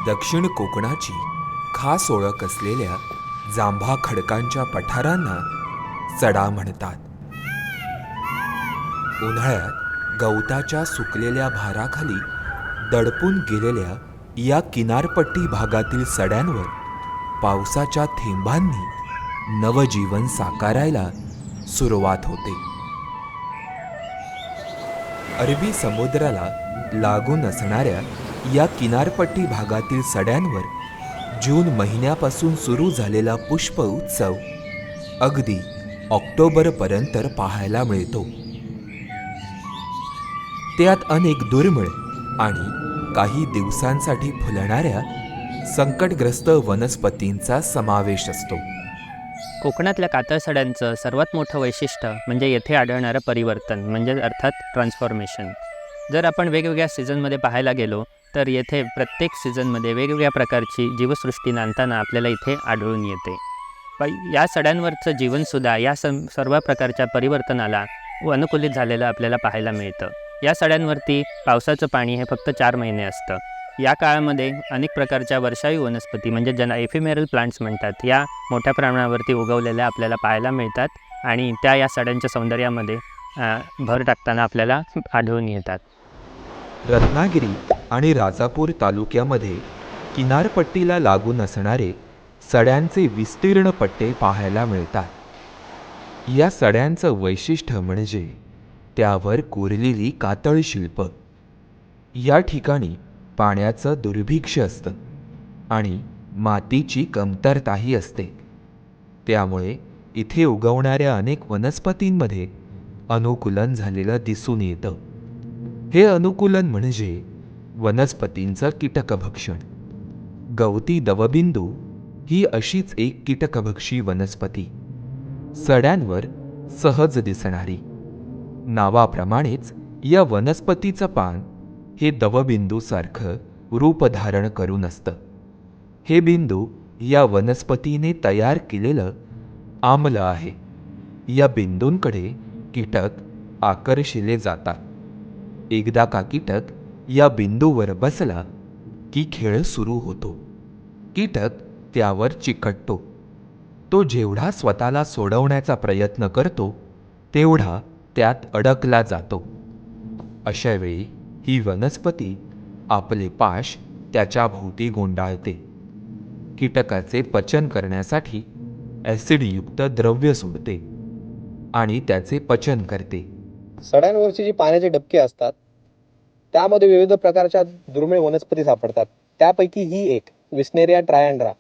दक्षिण कोकणाची खास ओळख असलेल्या जांभा खडकांच्या पठारांना सडा म्हणतात. उन्हाळ्यात गवताच्या सुकलेल्या भाराखाली दडपून गेलेल्या या किनारपट्टी भागातील सड्यांवर पावसाच्या थेंबांनी नवजीवन साकारायला सुरुवात होते. अरबी समुद्राला लागून असणाऱ्या या किनारपट्टी भागातील सड्यांवर जून महिन्यापासून सुरू झालेला पुष्प उत्सव अगदी ऑक्टोबरपर्यंत पाहायला मिळतो. त्यात अनेक दुर्मिळ आणि काही दिवसांसाठी फुलणाऱ्या संकटग्रस्त वनस्पतींचा समावेश असतो. कोकणातल्या कातळसड्यांचं सर्वात मोठं वैशिष्ट्य म्हणजे येथे आढळणारं परिवर्तन, म्हणजे अर्थात ट्रान्सफॉर्मेशन. जर आपण वेगवेगळ्या सीझनमध्ये पाहायला गेलो तर येथे प्रत्येक सीझनमध्ये वेगवेगळ्या प्रकारची जीवसृष्टी नांदताना आपल्याला इथे आढळून येते. या सड्यांवरचं जीवनसुद्धा या सर्व प्रकारच्या परिवर्तनाला अनुकूलित झालेलं आपल्याला पाहायला मिळतं. या सड्यांवरती पावसाचं पाणी हे फक्त 4 महिने असतं. या काळामध्ये अनेक प्रकारच्या वर्षायू वनस्पती म्हणजे ज्यांना एफिमेरल प्लांट्स म्हणतात, या मोठ्या प्रमाणावरती उगवलेल्या आपल्याला पाहायला मिळतात आणि त्या या सड्यांच्या सौंदर्यामध्ये भर टाकताना आपल्याला आढळून येतात. रत्नागिरी आणि राजापूर तालुक्यामध्ये किनारपट्टीला लागून असणारे सड्यांचे विस्तीर्ण पट्टे पाहायला मिळतात. या सड्यांचं वैशिष्ट्य म्हणजे त्यावर कोरलेली कातळ शिल्प. या ठिकाणी पाण्याचं दुर्भिक्ष्य असतं आणि मातीची कमतरताही असते. त्यामुळे इथे उगवणाऱ्या अनेक वनस्पतींमध्ये अनुकूलन झालेलं दिसून येतं. हे अनुकूलन म्हणजे वनस्पतींचं कीटकभक्षण. गवती दवबिंदू ही अशीच एक कीटकभक्षी वनस्पती, सड्यांवर सहज दिसणारी. नावाप्रमाणेच या वनस्पतीचं पान हे दवबिंदूसारखं रूप धारण करून असतं. हे बिंदू या वनस्पतीने तयार केलेलं आम्ल आहे. या बिंदूंकडे कीटक आकर्षिले जातात. एकदा का कीटक या बिंदूवर बसला की खेळ सुरू होतो. कीटक त्यावर चिकटतो. तो जेवढा स्वतःला सोडवण्याचा प्रयत्न करतो तेवढा त्यात अडकला जातो. अशा वेळी ही वनस्पती आपले पाश त्याच्या भोवती गुंडाळते. कीटकाचे पचन करण्यासाठी ॲसिडयुक्त द्रव्य सोडते आणि त्याचे पचन करते. सड्यांवरची जी पाण्याचे डबके असतात त्यामध्ये विविध प्रकारच्या दुर्मिळ वनस्पती सापडतात. त्यापैकी ही एक विस्नेरिया ट्रायँड्रा,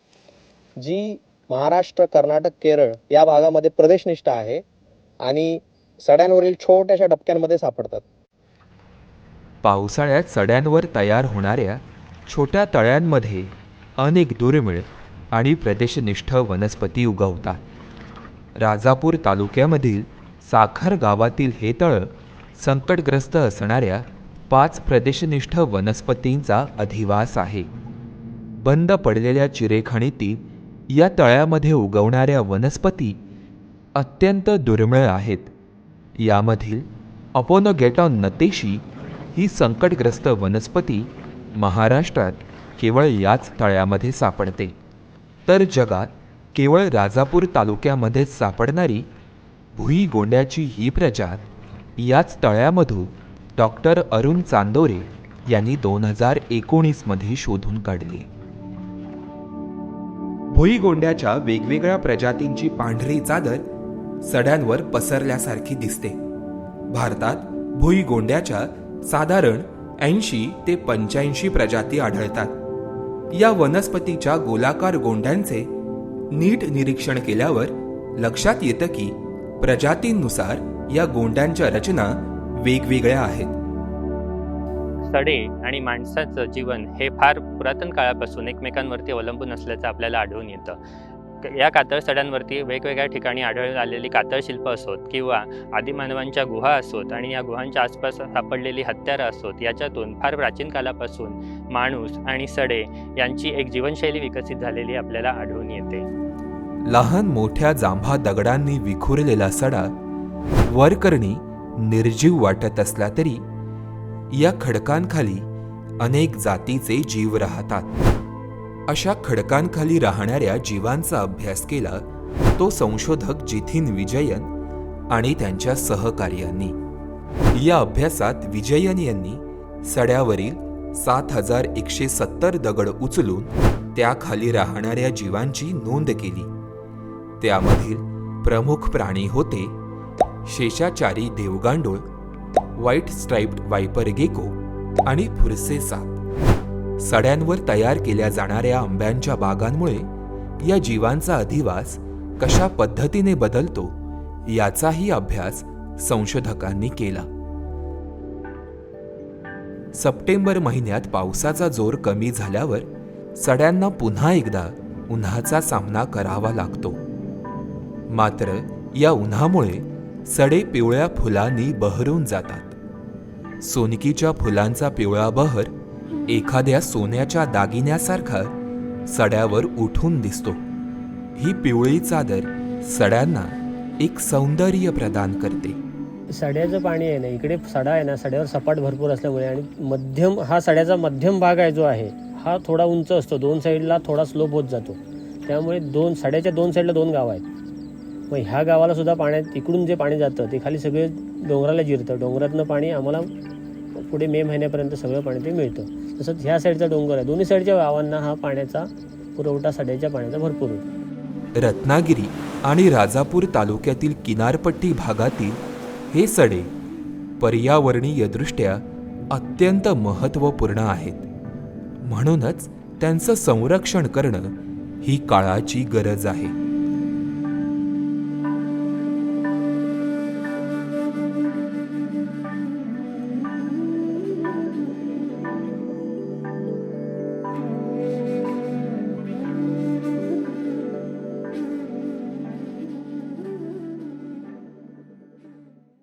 जी महाराष्ट्र, कर्नाटक, केरळ या भागामध्ये प्रदेशनिष्ठ आहे आणि सड्यांवरील छोट्याशा डबक्यांमध्ये सापडतात. पावसाळ्यात सड्यांवर तयार होणाऱ्या छोट्या तळ्यांमध्ये अनेक दुर्मिळ आणि प्रदेशनिष्ठ वनस्पती उगवतात. राजापूर तालुक्यामधील साखर गावातील हे तळं संकटग्रस्त असणाऱ्या 5 प्रदेशनिष्ठ वनस्पतींचा अधिवास आहे. बंद पडलेल्या चिरेखणीतील या तळ्यामध्ये उगवणाऱ्या वनस्पती अत्यंत दुर्मिळ आहेत. यामधील अपोनोगेटॉन नतेशी ही संकटग्रस्त वनस्पती महाराष्ट्रात केवळ याच तळ्यामध्ये सापडते. तर जगात केवळ राजापूर तालुक्यामध्येच सापडणारी भुईगोंड्याची ही प्रजात याच तळ्यामधून डॉक्टर अरुण चांदोरे यांनी 2019मध्ये शोधून काढली. भुईगोंड्याच्या वेगवेगळ्या प्रजातींची पांढरी चादर सड्यांवर पसरल्यासारखी दिसते. भारतात भुईगोंड्याच्या साधारण 80 ते 85 प्रजाती आढळतात. या वनस्पतीच्या गोलाकार गोंड्यांचे नीट निरीक्षण केल्यावर लक्षात येतं की प्रजातींनुसार या गोंड्यांच्या रचना वेगवेगळ्या आहेत. सडे आणि माणसाचं जीवन हे फार पुरातन काळापासून एकमेकांवरती अवलंबून असल्याचं आपल्याला आढळून येतं. या कातळ सड्यांवरती वेगवेगळ्या ठिकाणी आढळून आलेली कातळ शिल्प असोत किंवा आदिमानवांच्या गुहा असोत आणि या गुहांच्या आसपास सापडलेली हत्यारं असोत, याच्यातून फार प्राचीन कालापासून माणूस आणि सडे यांची एक जीवनशैली विकसित झालेली आपल्याला आढळून येते. लहान मोठ्या जांभा दगडांनी विखुरलेला सडा वरकरणी निर्जीव वाटत असला तरी या खडकांखाली अनेक जातीचे जीव राहतात. अशा खडकांखाली राहणाऱ्या जीवांचा अभ्यास केला तो संशोधक जिथिन विजयन आणि त्यांच्या सहकार्यांनी. या अभ्यासात विजयन यांनी सड्यावरील 7170 दगड उचलून त्याखाली राहणाऱ्या जीवांची नोंद केली. त्यामधील प्रमुख प्राणी होते शेषाचारी देवगांडूळ, व्हाईट स्ट्राइप्ड वायपर गेको आणि फुरसे साप. सड्यांवर तयार केल्या जाणाऱ्या आंब्यांच्या बागांमुळे या जीवांचा अधिवास कशा पद्धतीने बदलतो याचाही अभ्यास संशोधकांनी केला. सप्टेंबर महिन्यात पावसाचा जोर कमी झाल्यावर सड्यांना पुन्हा एकदा उन्हाचा सामना करावा लागतो. मात्र या उन्हामुळे सडे पिवळ्या फुलांनी बहरून जातात. सोनकीच्या फुलांचा पिवळा बहर एखाद्या सोन्याच्या दागिन्यासारखा सड्यावर उठून दिसतो. ही पिवळी चादर सड्यांना एक सौंदर्य प्रदान करते. सड्याचं पाणी आहे ना, इकडे सडा आहे ना, सड्यावर सपाट भरपूर असल्यामुळे आणि मध्यम हा सड्याचा मध्यम भाग आहे जो आहे हा थोडा उंच असतो, दोन साईडला थोडा स्लोप होत जातो. त्यामुळे सड्याच्या दोन साईडला 2 गावं आहेत. मग ह्या गावाला सुद्धा पाण्यात इकडून जे पाणी जातं ते खाली सगळे डोंगराला जिरतं. डोंगरातनं पाणी आम्हाला पुढे मे महिन्यापर्यंत सगळं पाणी ते मिळतं. तसंच ह्या साईडचा डोंगर आहे, दोन्ही साईडच्या गावांना हा पाण्याचा पुरवठा सड्याच्या पाण्याचा भरपूर होतो. रत्नागिरी आणि राजापूर तालुक्यातील किनारपट्टी भागातील हे सडे पर्यावरणीयदृष्ट्या अत्यंत महत्त्वपूर्ण आहेत. म्हणूनच त्यांचं संरक्षण करणं ही काळाची गरज आहे.